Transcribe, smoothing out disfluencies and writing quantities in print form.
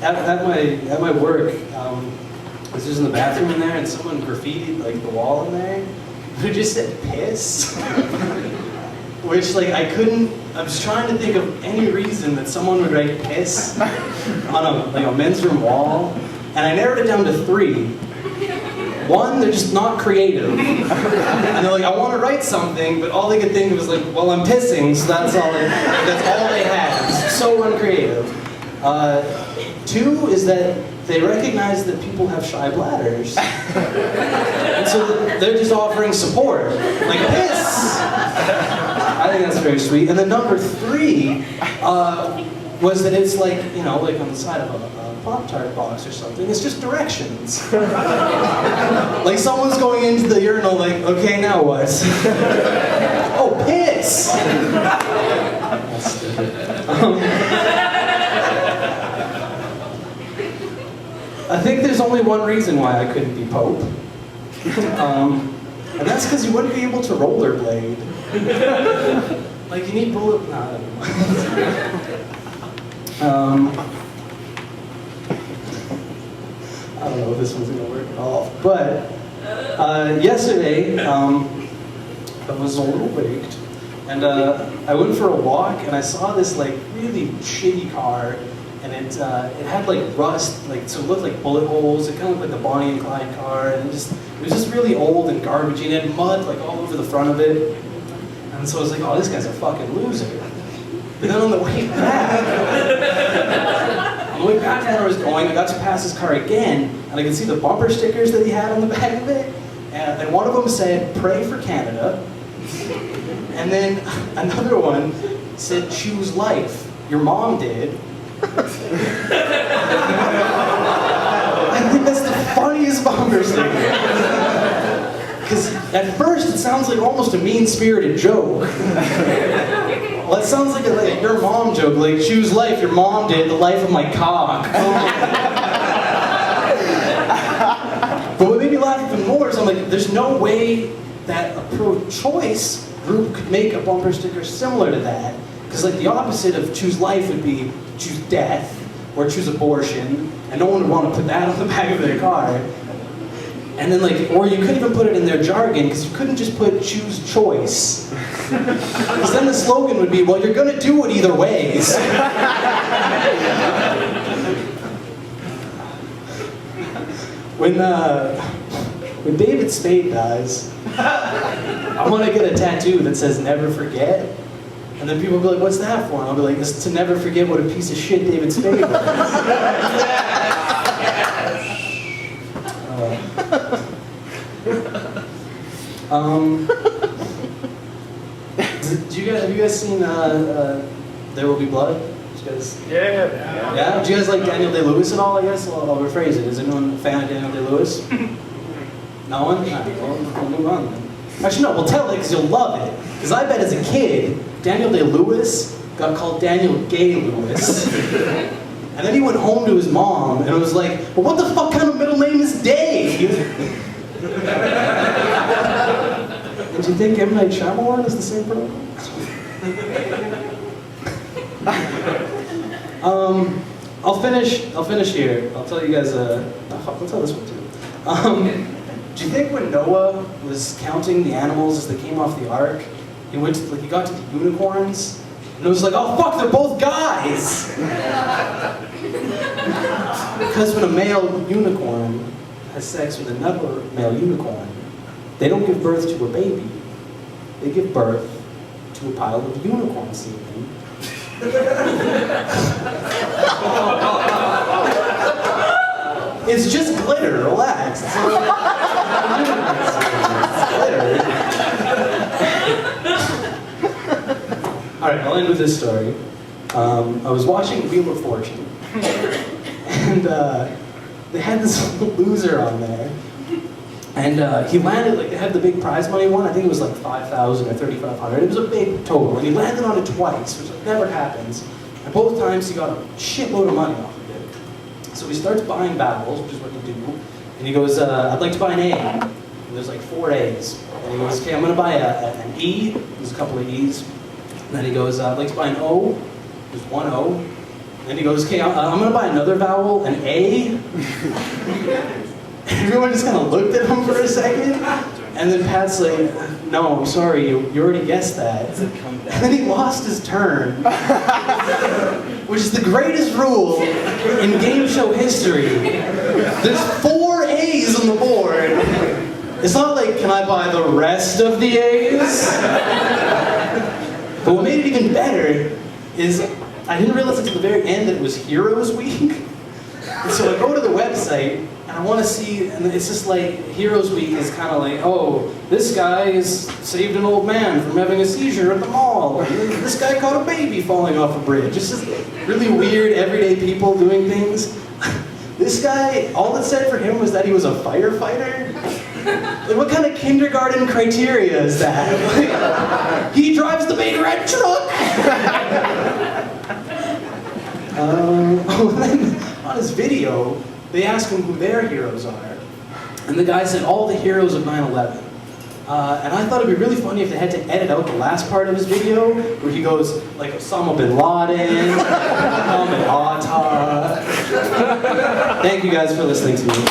At my work, I was just in the bathroom in there, and someone graffitied like the wall in there. It just said piss, which like I was trying to think of any reason that someone would write piss on a men's room wall, and I narrowed it down to 3. 1, they're just not creative, and they're like, I want to write something, but all they could think of was like, well, I'm pissing, so that's all they had. It's so uncreative. 2 is that they recognize that people have shy bladders. And so they're just offering support, like piss. I think that's very sweet. And then number 3 was that it's like, you know, like on the side of a Pop-Tart box or something, it's just directions. Like someone's going into the urinal like, okay, now what? Oh, piss! That's stupid. I think there's only one reason why I couldn't be Pope. And that's because you wouldn't be able to rollerblade. Like you need bullet... No, I don't know. I don't know if this one's going to work at all. But yesterday, I was a little baked. And I went for a walk and I saw this like really shitty car. And it had like rust, like so it looked like bullet holes. It kind of looked like the Bonnie and Clyde car, and it was just really old and garbagey. And it had mud like all over the front of it. And so I was like, oh, this guy's a fucking loser. But then on the way back, from where I was going, I got to pass his car again, and I could see the bumper stickers that he had on the back of it. And one of them said, "Pray for Canada," and then another one said, "Choose life. Your mom did." I think that's the funniest bumper sticker. Because at first it sounds like almost a mean-spirited joke. Well, it sounds like a your mom joke, like choose life, your mom did, the life of my cock. But what made me laugh even more is I'm like, there's no way that a pro-choice group could make a bumper sticker similar to that. Because like the opposite of choose life would be choose death or choose abortion, and no one would want to put that on the back of their car. And then like, or you couldn't even put it in their jargon because you couldn't just put choose choice. Because then the slogan would be, well, you're going to do it either ways. When David Spade dies, I want to get a tattoo that says never forget. And then people will be like, what's that for? And I'll be like, it's to never forget what a piece of shit David Spade was. Have you guys seen There Will Be Blood? Yeah. Yeah? Do you guys like Daniel Day-Lewis at all, I guess? I'll rephrase it. Is anyone a fan of Daniel Day-Lewis? No one? All right, well, we'll move on then. Actually, no, we'll tell it because you'll love it. Because I bet as a kid, Daniel Day-Lewis got called Daniel Gay-Lewis. And then he went home to his mom and was like, well, what the fuck kind of middle name is Dave? Did you think M. Night Shyamalan is the same problem? I'll finish here. I'll tell you guys, I'll tell this one too. Do you think when Noah was counting the animals as they came off the ark, he got to the unicorns, and it was like, oh fuck, they're both guys! Because when a male unicorn has sex with another male unicorn, they don't give birth to a baby. They give birth to a pile of unicorn semen. It's just glitter, relax. It's glitter. Alright, I'll end with this story. I was watching Wheel of Fortune, and they had this loser on there, and he landed, like, they had the big prize money one, I think it was like $5,000 or $3,500, it was a big total, and he landed on it twice, which never happens, and both times he got a shitload of money off of it. So he starts buying vowels, which is what you do, and he goes, I'd like to buy an A, and there's like 4 A's, and he goes, okay, I'm going to buy an E, there's a couple of E's, And then he goes, I'd like to buy an O. There's one O. And he goes, okay, I'm gonna buy another vowel, an A. Everyone just kind of looked at him for a second. And then Pat's like, no, I'm sorry, you already guessed that. And then he lost his turn. Which is the greatest rule in game show history. There's 4 A's on the board. It's not like, can I buy the rest of the A's? But what made it even better is I didn't realize until the very end that it was Heroes Week. And so I go to the website and I want to see, and it's just like, Heroes Week is kind of like, oh, this guy has saved an old man from having a seizure at the mall. This guy caught a baby falling off a bridge. It's just really weird, everyday people doing things. This guy, all it said for him was that he was a firefighter. Like, what kind of kindergarten criteria is that? Like, he drives the big red truck! Then on his video, they ask him who their heroes are. And the guy said, all the heroes of 9/11. And I thought it'd be really funny if they had to edit out the last part of his video, where he goes, like, Osama bin Laden, Ahmed Atta. Thank you guys for listening to me.